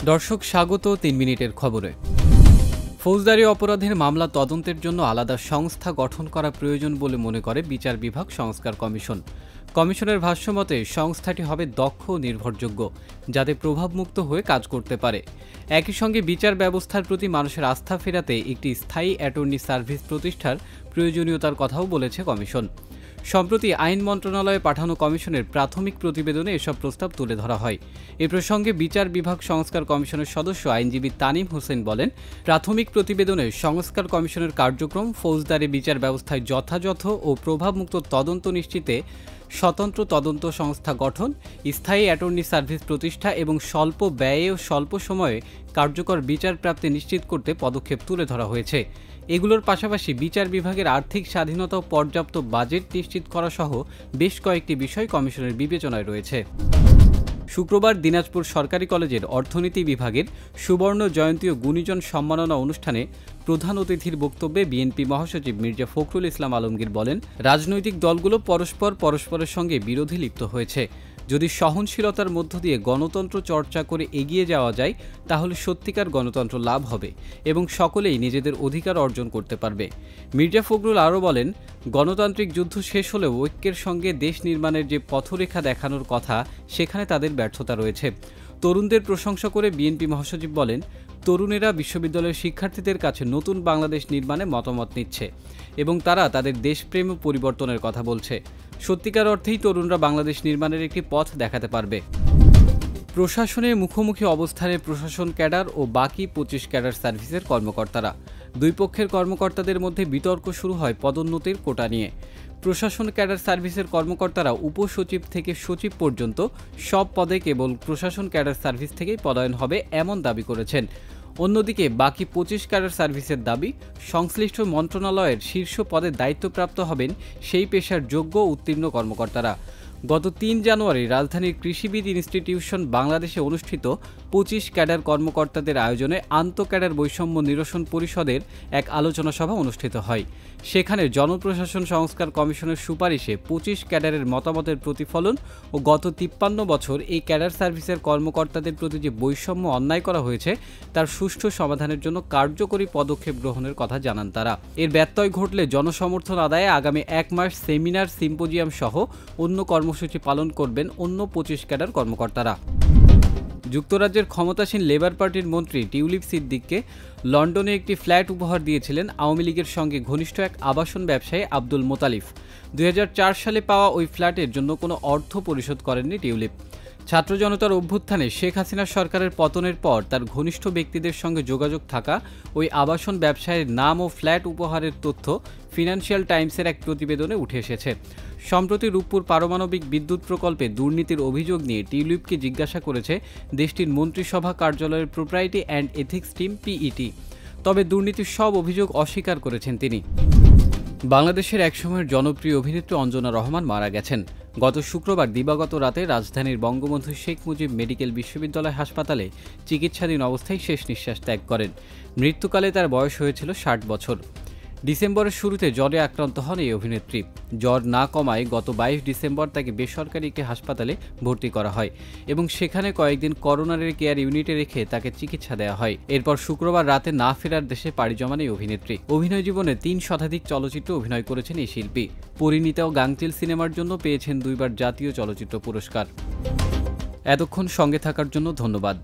দর্শক স্বাগত ৩ মিনিটের খবরে। ফৌজদারি অপরাধের মামলা তদন্তের জন্য আলাদা সংস্থা গঠন করা প্রয়োজন বলে মনে করে বিচার বিভাগ সংস্কার কমিশন। কমিশনের ভাষ্যমতে সংস্থাটি হবে দক্ষ ও নির্ভরযোগ্য, যাতে প্রভাবমুক্ত হয়ে কাজ করতে পারে। একই সঙ্গে বিচার ব্যবস্থার প্রতি মানুষের আস্থা ফেরাতে একটি স্থায়ী অ্যাটর্নি সার্ভিস প্রতিষ্ঠার প্রয়োজনীয়তার কথাও বলেছে কমিশন। সম্প্রতি আইন মন্ত্রণালয়ে পাঠানো কমিশনের প্রাথমিক প্রতিবেদনে এসব প্রস্তাব তুলে ধরা হয়। এ প্রসঙ্গে বিচার বিভাগ সংস্কার কমিশনের সদস্য আইনজীবী তানিম হোসেন বলেন, প্রাথমিক প্রতিবেদনে সংস্কার কমিশনের কার্যক্রম, ফৌজদারি বিচার ব্যবস্থায় যথাযথ ও প্রভাবমুক্ত তদন্ত নিশ্চিতে স্বতন্ত্র তদন্ত সংস্থা গঠন, স্থায়ী অ্যাটর্নি সার্ভিস প্রতিষ্ঠা এবং স্বল্প ব্যয়ে ও স্বল্প সময়ে কার্যকর বিচার প্রাপ্তি নিশ্চিত করতে পদক্ষেপ তুলে ধরা হয়েছে। এগুলোর পাশাপাশি বিচার বিভাগের আর্থিক স্বাধীনতা ও পর্যাপ্ত বাজেট নিশ্চিত করা সহ বেশ কয়েকটি বিষয় কমিশনের বিবেচনায় রয়েছে। শুক্রবার দিনাজপুর সরকারি কলেজের অর্থনীতি বিভাগের সুবর্ণ জয়ন্তী ও গুণীজন সম্মাননা অনুষ্ঠানে প্রধান অতিথির বক্তব্যে বিএনপি মহাসচিব মির্জা ফখরুল ইসলাম আলমগীর বলেন, রাজনৈতিক দলগুলো পরস্পরের সঙ্গে বিরোধে লিপ্ত হয়েছে। যদি সহনশীলতার মধ্য দিয়ে গণতন্ত্র চর্চা করে এগিয়ে যাওয়া যায়, তাহলে সত্যিকার গণতন্ত্র লাভ হবে এবং সকলেই নিজেদের অধিকার অর্জন করতে পারবে। মির্জা ফখরুল আরও বলেন, গণতান্ত্রিক যুদ্ধ শেষ হলেও ঐক্যের সঙ্গে দেশ নির্মাণের যে পথরেখা দেখানোর কথা, সেখানে তাদের ব্যর্থতা রয়েছে। তরুণদের প্রশংসা করে বিএনপি মহাসচিব বলেন, তরুণেরা বিশ্ববিদ্যালয়ের শিক্ষার্থীদের কাছে নতুন বাংলাদেশ নির্মাণে মতামত নিচ্ছে এবং তারা তাদের দেশপ্রেম ও পরিবর্তনের কথা বলছে। সত্যিকার অর্থেই তরুণরা বাংলাদেশ নির্মাণের একটি পথ দেখাতে পারবে। প্রশাসনের মুখোমুখি অবস্থানে প্রশাসন ক্যাডার ও বাকি 25 ক্যাডার সার্ভিসের কর্মকর্তারা। দুই পক্ষের কর্মকর্তাদের মধ্যে বিতর্ক শুরু হয় পদোন্নতির কোটা নিয়ে। প্রশাসন ক্যাডার সার্ভিসের কর্মকর্তারা উপসচিব থেকে সচিব পর্যন্ত সব পদে কেবল প্রশাসন ক্যাডার সার্ভিস থেকেই পদায়ন হবে এমন দাবি করেছেন। অন্যদিকে বাকি 25 ক্যাডার সার্ভিসের দাবি, সংশ্লিষ্ট মন্ত্রণালয়ের শীর্ষ পদে দায়িত্বপ্রাপ্ত হবেন সেই পেশার যোগ্য উত্তীর্ণ কর্মকর্তারা। গত 3 জানুয়ারি রাজধানীর কৃষিবিদ ইনস্টিটিউশন বাংলাদেশে অনুষ্ঠিত 25 ক্যাডার কর্মকর্তাদের আয়োজনে আন্তঃক্যাডার বৈষম্য নিরসন পরিষদের এক আলোচনা সভা অনুষ্ঠিত হয়। সেখানে জনপ্রশাসন সংস্কার কমিশনের সুপারিশে 25 ক্যাডারের মতামতের প্রতিফলন ও গত 53 বছর এই ক্যাডার সার্ভিসের কর্মকর্তাদের প্রতি যে বৈষম্য অন্যায় করা হয়েছে, তার সুষ্ঠু সমাধানের জন্য কার্যকরী পদক্ষেপ গ্রহণের কথা জানান তারা। এর ব্যত্যয় ঘটলে জনসমর্থন আদায়ে আগামী 1 মাস সেমিনার, সিম্পোজিয়াম সহ অন্য কর্মসূচি পালন করবেন অন্য 25 ক্যাডার কর্মকর্তারা। যুক্তরাজ্যের ক্ষমতাসীন লেবার পার্টির মন্ত্রী টিউলিপ সিদ্দিককে লন্ডনে একটি ফ্ল্যাট উপহার দিয়েছিলেন আওয়ামী লীগের সঙ্গে ঘনিষ্ঠ এক আবাসন ব্যবসায়ী আব্দুল মোতালিফ। 2004 সালে পাওয়া ওই ফ্ল্যাটের জন্য কোনো অর্থ পরিশোধ করেননি টিউলিপ। ছাত্র জনতার অভ্যুত্থানে শেখ হাসিনার সরকারের পতনের পর তার ঘনিষ্ঠ ব্যক্তিদের সঙ্গে যোগাযোগ থাকা ওই আবাসন ব্যবসায়ীর নাম ও ফ্ল্যাট উপহারের তথ্য ফিনান্সিয়াল টাইমসের এক প্রতিবেদনে উঠে এসেছে। সম্প্রতি রূপপুর পারমাণবিক বিদ্যুৎ প্রকল্পে দুর্নীতির অভিযোগ নিয়ে টিউলিপকে জিজ্ঞাসা করেছে দেশটির মন্ত্রিসভা কার্যালয়ের প্রোপ্রাইটি অ্যান্ড এথিক্স টিম পিইটি। তবে দুর্নীতির সব অভিযোগ অস্বীকার করেছেন তিনি। বাংলাদেশের একসময়ের জনপ্রিয় অভিনেত্রী অঞ্জনা রহমান মারা গেছেন। গত শুক্রবার দিবাগত রাতে রাজধানীর বঙ্গবন্ধু শেখ মুজিব মেডিকেল বিশ্ববিদ্যালয় হাসপাতালে চিকিৎসাধীন অবস্থায় শেষ নিঃশ্বাস ত্যাগ করেন। মৃত্যুকালে তার বয়স হয়েছিল 60 বছর। ডিসেম্বরের শুরুতে জ্বরে আক্রান্ত হন এই অভিনেত্রী। জ্বর না কমায় গত 22 ডিসেম্বর তাকে বেসরকারি একটি হাসপাতালে ভর্তি করা হয় এবং সেখানে কয়েকদিন করোনারি কেয়ার ইউনিটে রেখে তাকে চিকিৎসা দেওয়া হয়। এরপর শুক্রবার রাতে না ফেরার দেশে পাড়ি জমান এই অভিনেত্রী। অভিনয় জীবনে 3 শতাধিক চলচ্চিত্রে অভিনয় করেছেন এই শিল্পী। পরিণীতা ও গাংচিল সিনেমার জন্য পেয়েছেন 2বার জাতীয় চলচ্চিত্র পুরস্কার। এতক্ষণ সঙ্গে থাকার জন্য ধন্যবাদ।